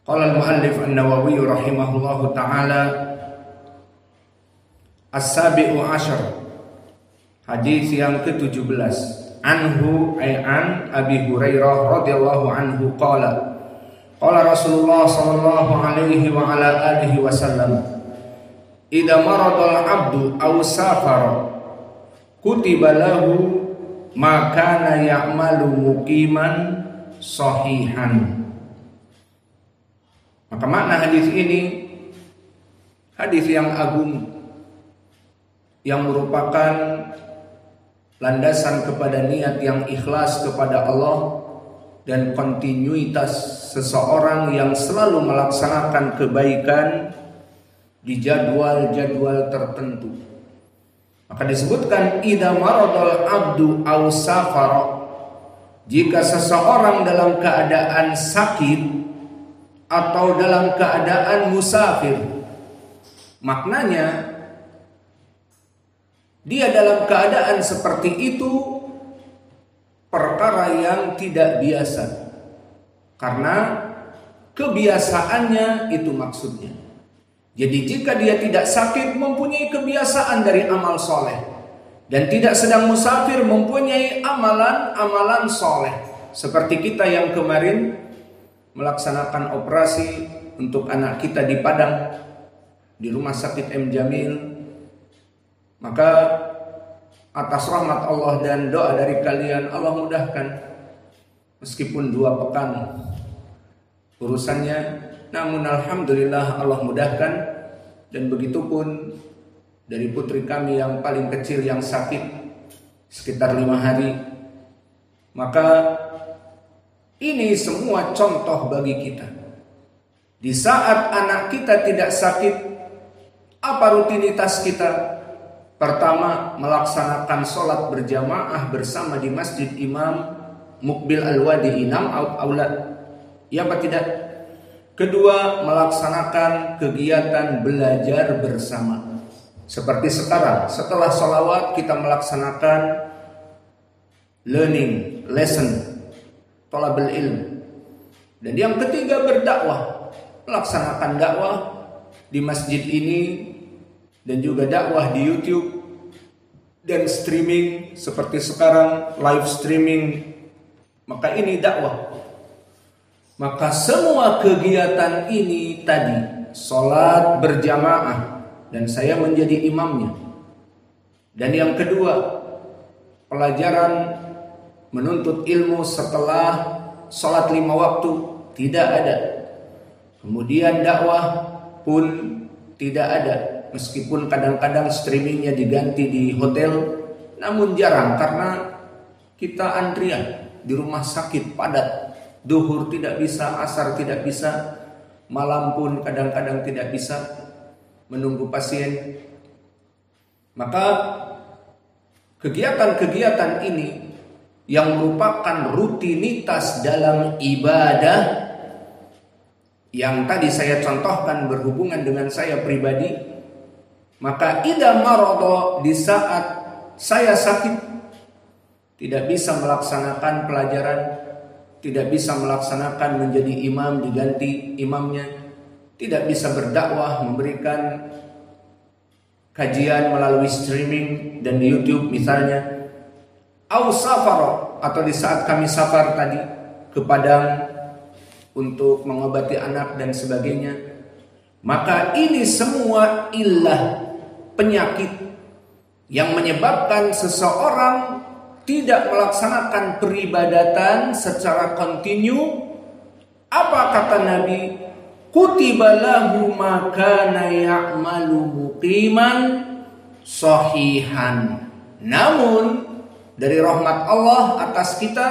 Qala al-muallif an-Nawawi rahimahullahu ta'ala as-sabi'u asyar, hadis yang ke-17, anhu ay an Abi Hurairah radhiyallahu anhu qala Rasulullah sallallahu alaihi wa ala alihi wasallam, idza maradal abdu aw safara kutiba lahu ma kana ya'malu muqiman sahihan. Maka makna hadis ini hadis yang agung, yang merupakan landasan kepada niat yang ikhlas kepada Allah dan kontinuitas seseorang yang selalu melaksanakan kebaikan di jadwal-jadwal tertentu. Maka disebutkan idza maradal abdu aw safara, jika seseorang dalam keadaan sakit atau dalam keadaan musafir. Maknanya dia dalam keadaan seperti itu perkara yang tidak biasa, karena kebiasaannya itu maksudnya. Jadi jika dia tidak sakit mempunyai kebiasaan dari amal soleh, dan tidak sedang musafir mempunyai amalan-amalan soleh. Seperti kita yang kemarin melaksanakan operasi untuk anak kita di Padang, di Rumah Sakit M. Jamil. Maka atas rahmat Allah dan doa dari kalian, Allah mudahkan. Meskipun 2 pekan urusannya, namun alhamdulillah Allah mudahkan. Dan begitu pun dari putri kami yang paling kecil yang sakit sekitar 5 hari. Maka ini semua contoh bagi kita. Di saat anak kita tidak sakit, apa rutinitas kita? Pertama, melaksanakan sholat berjamaah bersama di masjid Imam Mukbil Al-Wadi Inam Aulad. Ya apa tidak? Kedua, melaksanakan kegiatan belajar bersama. Seperti sekarang, setelah sholawat kita melaksanakan learning, lesson, thalabul ilm. Dan yang ketiga, berdakwah, melaksanakan dakwah di masjid ini dan juga dakwah di YouTube dan streaming seperti sekarang, live streaming. Maka ini dakwah. Maka semua kegiatan ini tadi, sholat berjamaah dan saya menjadi imamnya. Dan yang kedua, pelajaran menuntut ilmu setelah sholat 5 waktu tidak ada. Kemudian dakwah pun tidak ada. Meskipun kadang-kadang streamingnya diganti di hotel, namun jarang karena kita antrian di rumah sakit padat. Duhur tidak bisa, asar tidak bisa, malam pun kadang-kadang tidak bisa menunggu pasien. Maka kegiatan-kegiatan ini yang merupakan rutinitas dalam ibadah yang tadi saya contohkan berhubungan dengan saya pribadi, maka idza marada, di saat saya sakit tidak bisa melaksanakan pelajaran, tidak bisa melaksanakan menjadi imam diganti imamnya, tidak bisa berdakwah, memberikan kajian melalui streaming dan di YouTube misalnya, au safar, atau di saat kami safar tadi ke Padang untuk mengobati anak dan sebagainya. Maka ini semua illah, penyakit yang menyebabkan seseorang tidak melaksanakan peribadatan secara kontinu. Apa kata Nabi? Kutiba lahu ma kana ya'malu muqiman sahihan. Namun dari rahmat Allah atas kita,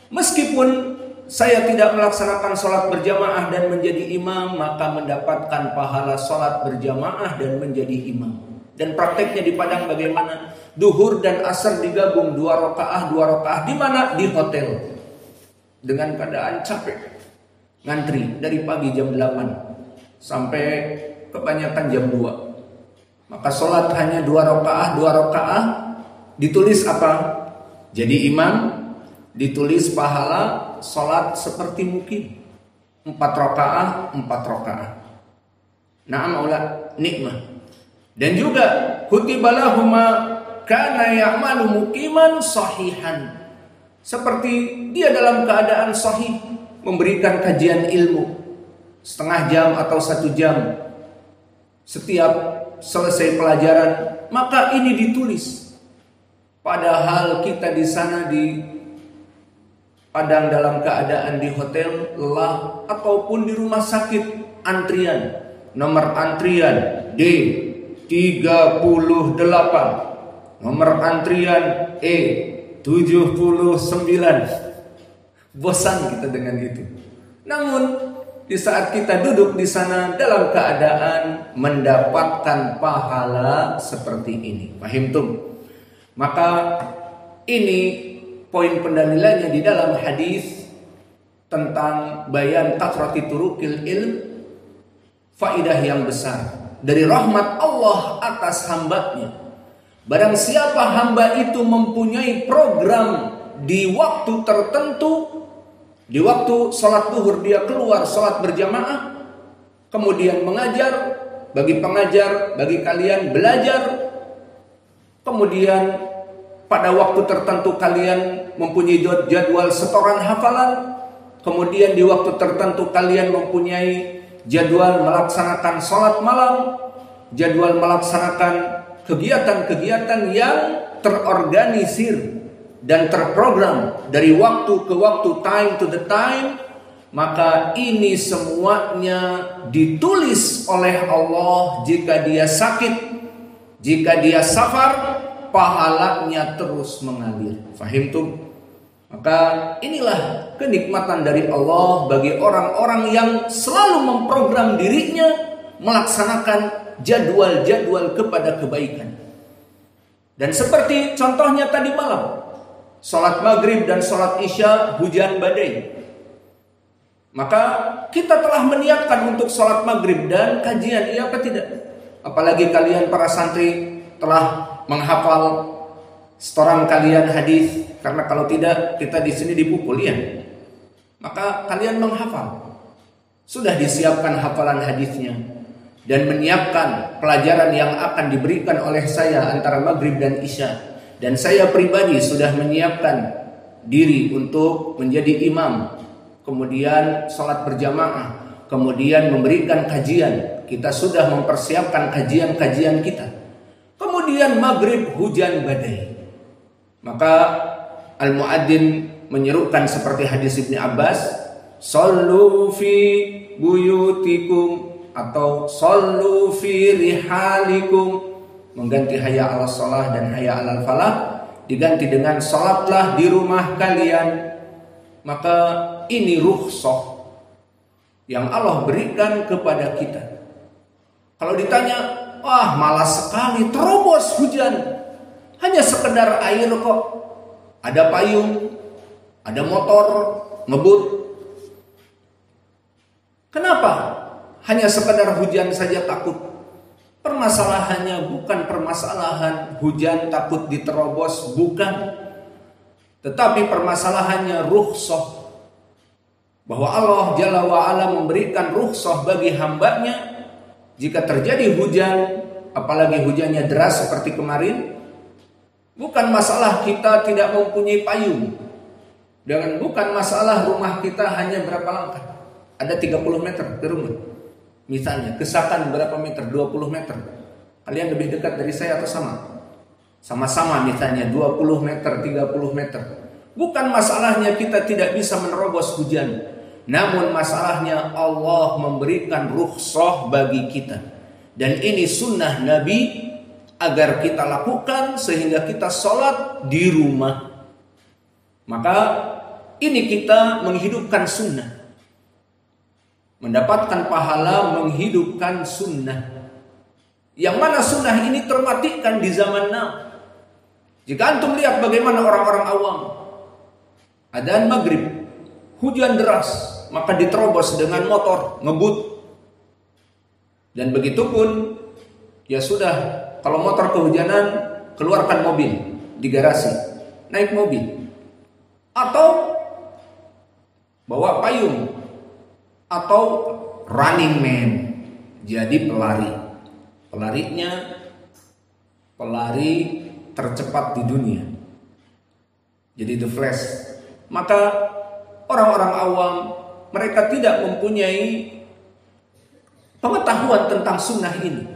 meskipun saya tidak melaksanakan sholat berjamaah dan menjadi imam, maka mendapatkan pahala sholat berjamaah dan menjadi imam. Dan prakteknya di Padang bagaimana? Duhur dan asar digabung 2 rakaah. Di mana? Di hotel. Dengan keadaan capek, ngantri dari pagi jam 8 sampai kebanyakan jam 2. Maka sholat hanya 2 rakaah. Ditulis apa? Jadi imam, ditulis pahala sholat seperti mukim. 4 rakaat, 4 rakaat. Na'am aula nikmah. Dan juga kutibalahuma kana ya'malu muqiman sahihan. Seperti dia dalam keadaan sahih memberikan kajian ilmu setengah jam atau 1 jam setiap selesai pelajaran, maka ini ditulis. Padahal kita di sana di Padang dalam keadaan di hotel lelah ataupun di rumah sakit antrian. Nomor antrian D38, nomor antrian E79. Bosan kita dengan itu. Namun di saat kita duduk di sana dalam keadaan mendapatkan pahala seperti ini. Paham tuh? Maka ini poin pendalilannya di dalam hadis tentang bayan kathrati turukil ilm, faidah yang besar dari rahmat Allah atas hambanya. Barang siapa hamba itu mempunyai program di waktu tertentu, di waktu sholat zuhur dia keluar sholat berjamaah, kemudian mengajar, bagi pengajar, bagi kalian belajar, kemudian pada waktu tertentu kalian mempunyai jadwal setoran hafalan, kemudian di waktu tertentu kalian mempunyai jadwal melaksanakan sholat malam, jadwal melaksanakan kegiatan-kegiatan yang terorganisir dan terprogram dari waktu ke waktu, time to the time, maka ini semuanya ditulis oleh Allah. Jika dia sakit, jika dia safar, pahalanya terus mengalir. Fahim tuh? Maka inilah kenikmatan dari Allah bagi orang-orang yang selalu memprogram dirinya melaksanakan jadwal-jadwal kepada kebaikan. Dan seperti contohnya tadi malam, sholat maghrib dan sholat isya hujan badai. Maka kita telah meniatkan untuk sholat maghrib dan kajian, iya apa tidak? Apalagi kalian para santri telah menghafal setoran kalian hadis, karena kalau tidak kita di sini dipukul ya. Maka kalian menghafal, sudah disiapkan hafalan hadisnya dan menyiapkan pelajaran yang akan diberikan oleh saya antara maghrib dan isya. Dan saya pribadi sudah menyiapkan diri untuk menjadi imam, kemudian sholat berjamaah, kemudian memberikan kajian. Kita sudah mempersiapkan kajian-kajian kita. Kemudian maghrib hujan badai. Maka al-muadzin menyerukan seperti hadis Ibnu Abbas, "Shallu fi buyutikum" atau "Shallu fi rihalikum", mengganti hayya 'alas shalah dan hayya 'alal falah diganti dengan salatlah di rumah kalian. Maka ini rukhsah yang Allah berikan kepada kita. Kalau ditanya, wah malas sekali, terobos hujan, hanya sekedar air kok, ada payung, ada motor, ngebut. Kenapa? Hanya sekedar hujan saja takut. Permasalahannya bukan permasalahan hujan takut diterobos, bukan. Tetapi permasalahannya rukhsah, bahwa Allah Jalla wa'ala memberikan rukhsah bagi hambanya. Jika terjadi hujan, apalagi hujannya deras seperti kemarin, bukan masalah kita tidak mempunyai payung, dan bukan masalah rumah kita hanya berapa langkah, ada 30 meter ke rumah. Misalnya, kesakan berapa meter? 20 meter. Kalian lebih dekat dari saya atau sama? Sama-sama misalnya 20 meter, 30 meter. Bukan masalahnya kita tidak bisa menerobos hujan. Namun masalahnya Allah memberikan rukhsah bagi kita. Dan ini sunnah Nabi agar kita lakukan sehingga kita sholat di rumah. Maka ini kita menghidupkan sunnah, mendapatkan pahala menghidupkan sunnah. Yang mana sunnah ini termatikan di zaman now. Jika antum lihat bagaimana orang-orang awam, adzan maghrib, hujan deras, maka diterobos dengan motor, ngebut. Dan begitu pun, ya sudah, kalau motor kehujanan, keluarkan mobil di garasi, naik mobil, atau bawa payung, atau running man, jadi pelari tercepat di dunia, jadi The Flash. Maka orang-orang awam, mereka tidak mempunyai pengetahuan tentang sunnah ini.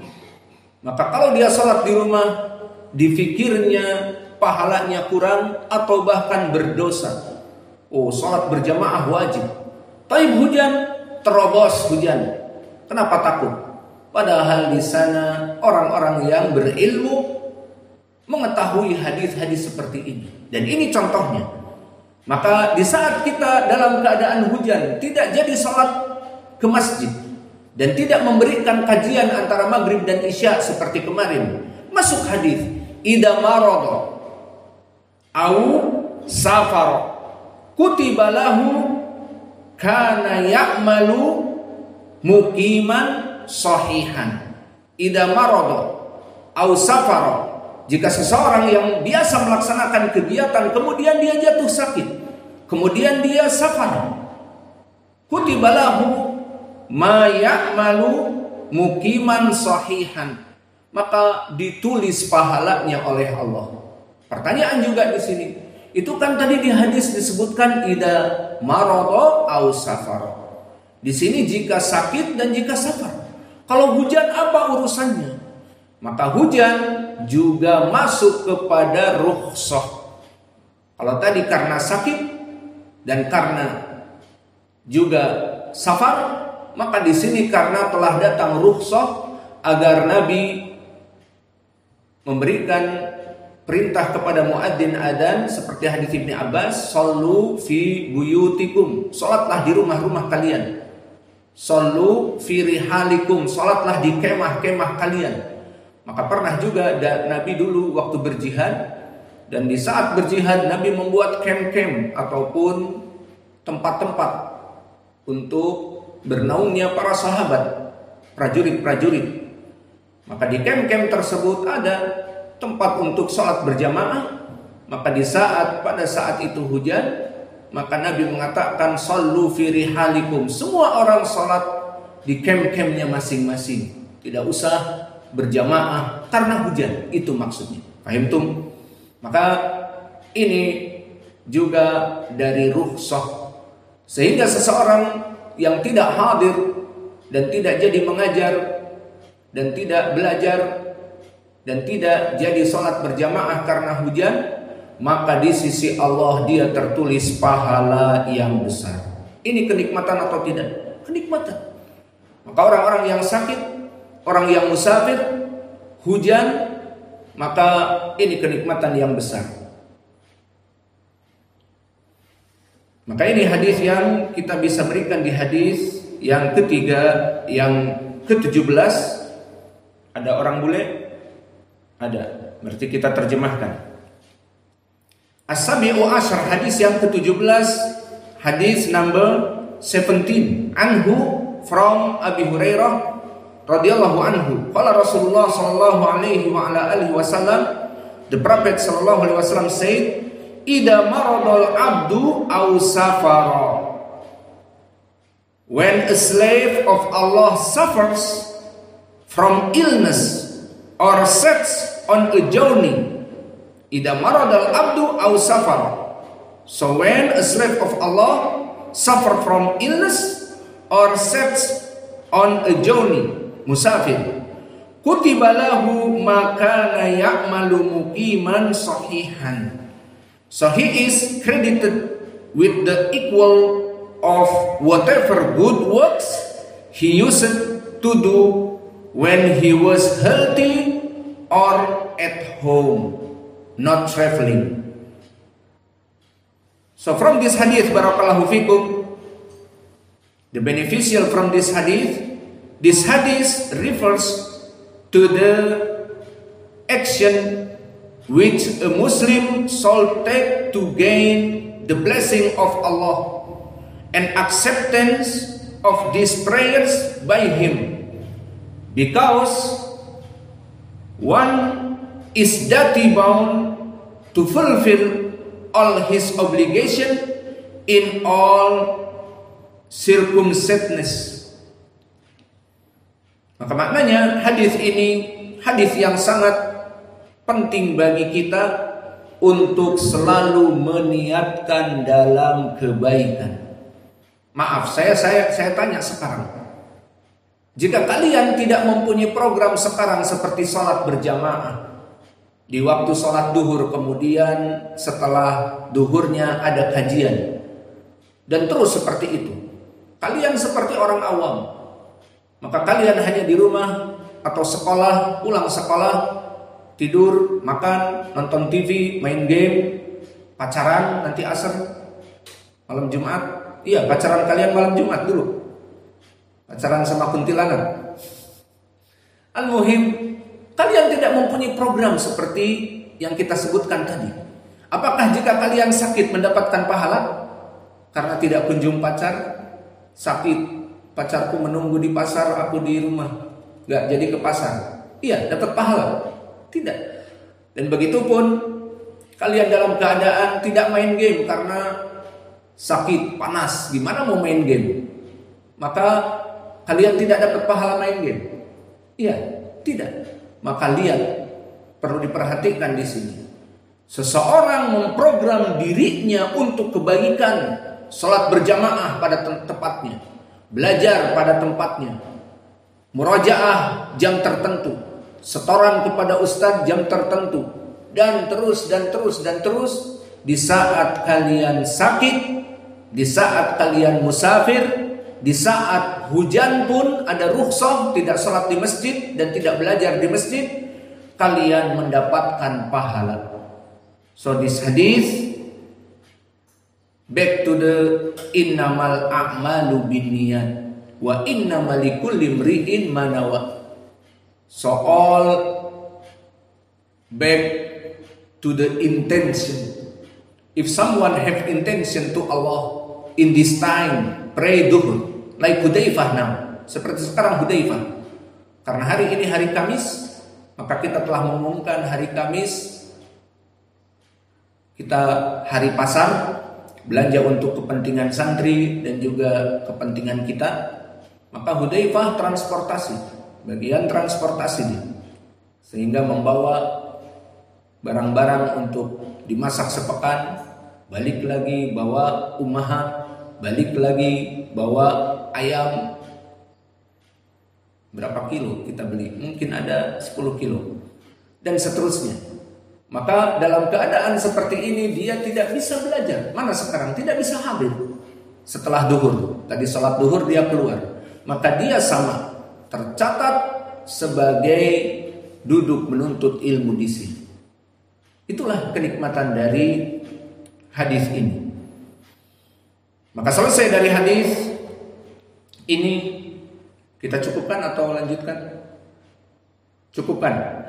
Maka kalau dia sholat di rumah, difikirnya pahalanya kurang atau bahkan berdosa. Oh, sholat berjamaah wajib, tapi hujan, terobos hujan, kenapa takut? Padahal di sana orang-orang yang berilmu mengetahui hadis-hadis seperti ini. Dan ini contohnya. Maka di saat kita dalam keadaan hujan, tidak jadi sholat ke masjid, dan tidak memberikan kajian antara maghrib dan isya seperti kemarin, masuk hadis idza marada au safar kutiba lahu kana ya'malu muqiman sahihan. Idza marada au safar, jika seseorang yang biasa melaksanakan kegiatan kemudian dia jatuh sakit, kemudian dia safar, kutiba lahu ma ya'malu muqiman sahihan, maka ditulis pahalanya oleh Allah. Pertanyaan juga di sini, itu kan tadi di hadis disebutkan idza marada au safar. Di sini jika sakit dan jika safar. Kalau hujan apa urusannya? Maka hujan juga masuk kepada rukhsah. Kalau tadi karena sakit dan karena juga safar, maka di sini karena telah datang rukhsah agar Nabi memberikan perintah kepada muadzin adzan seperti hadis Ibnu Abbas, "Shallu fi buyutikum", salatlah di rumah-rumah kalian. "Shallu fi rihalikum", salatlah di kemah-kemah kalian. Maka pernah juga Nabi dulu waktu berjihad, dan di saat berjihad Nabi membuat kem-kem ataupun tempat-tempat untuk bernaungnya para sahabat, prajurit-prajurit. Maka di kem-kem tersebut ada tempat untuk sholat berjamaah. Maka pada saat itu hujan, maka Nabi mengatakan "Shallu fi rihalikum", semua orang sholat di kem-kemnya masing-masing, tidak usah berjamaah karena hujan. Itu maksudnya. Paham tum? Maka ini juga dari rukhsah, sehingga seseorang yang tidak hadir dan tidak jadi mengajar dan tidak belajar dan tidak jadi sholat berjamaah karena hujan, maka di sisi Allah dia tertulis pahala yang besar. Ini kenikmatan atau tidak? Kenikmatan. Maka orang-orang yang sakit, orang yang musafir, hujan, maka ini kenikmatan yang besar. Maka ini hadis yang kita bisa berikan di hadis yang ketiga, yang ke-17. Ada orang bule? Ada. Berarti kita terjemahkan. As-sabi'u asyar, hadis yang ke-17, hadis number 17. Anhu, from Abi Hurairah radhiyallahu anhu, qala Rasulullah sallallahu alaihi wa ala alihi wasallam, the Prophet sallallahu alaihi wasallam said, "Idza maradal abdu aw safara", when a slave of Allah suffers from illness or sets on a journey. Idza maradal abdu aw safara, so when a slave of Allah suffer from illness or sets on a journey, musafir, kutiba lahu ma kana ya'malu muqiman sahihan. So he is credited with the equal of whatever good works he used to do when he was healthy or at home, not traveling. So from this hadith, barakallahu fikum, the beneficial from this hadith refers to the action which a Muslim should take to gain the blessing of Allah and acceptance of these prayers by him, because one is duty bound to fulfill all his obligation in all circumcisedness. Maka maknanya hadis ini hadis yang sangat penting bagi kita untuk selalu meniatkan dalam kebaikan. Maaf, saya tanya sekarang. Jika kalian tidak mempunyai program sekarang seperti sholat berjamaah, di waktu sholat duhur, kemudian setelah duhurnya ada kajian, dan terus seperti itu, kalian seperti orang awam, maka kalian hanya di rumah atau sekolah, pulang sekolah, tidur, makan, nonton TV, main game, pacaran nanti asar, malam Jumat. Iya, pacaran kalian malam Jumat dulu. Pacaran sama kuntilanak. Al-muhim, kalian tidak mempunyai program seperti yang kita sebutkan tadi. Apakah jika kalian sakit mendapatkan pahala? Karena tidak kunjung pacar, sakit, pacarku menunggu di pasar, aku di rumah, gak jadi ke pasar. Iya, dapat pahala? Tidak. Dan begitu pun kalian dalam keadaan tidak main game karena sakit, panas, gimana mau main game? Maka kalian tidak dapat pahala main game. Iya, tidak. Maka lihat, perlu diperhatikan di sini. Seseorang memprogram dirinya untuk kebaikan, sholat berjamaah pada tempatnya, belajar pada tempatnya, murajaah jam tertentu, setoran kepada ustadz jam tertentu, dan terus. Di saat kalian sakit, di saat kalian musafir, di saat hujan pun ada rukhsah tidak sholat di masjid dan tidak belajar di masjid, kalian mendapatkan pahala. So this hadis back to the innamal a'malu binniyat wa innamal likulli imri'in ma nawa. So all back to the intention. If someone have intention to Allah in this time, pray duhur, like Hudzaifah now, seperti sekarang Hudzaifah. Karena hari ini hari Kamis, maka kita telah mengumumkan hari Kamis kita hari pasar, belanja untuk kepentingan santri dan juga kepentingan kita. Maka Hudzaifah transportasi, bagian transportasi dia, sehingga membawa barang-barang untuk dimasak sepekan, balik lagi bawa ummahat, balik lagi bawa ayam. Berapa kilo kita beli? Mungkin ada 10 kilo dan seterusnya. Maka dalam keadaan seperti ini dia tidak bisa belajar. Mana sekarang? Tidak bisa hadir. Setelah duhur, tadi sholat duhur dia keluar, maka dia sama tercatat sebagai duduk menuntut ilmu di sini. Itulah kenikmatan dari hadis ini. Maka selesai dari hadis ini, kita cukupkan atau lanjutkan? Cukupkan.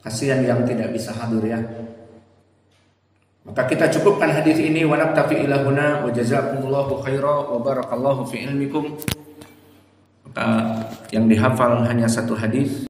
Kasihan yang tidak bisa hadir ya. Maka kita cukupkan hadis ini. Wa naktafi ila huna wa jazakumullahu khairan wa barakallahu fi ilmikum. Maka yang dihafal hanya satu hadis.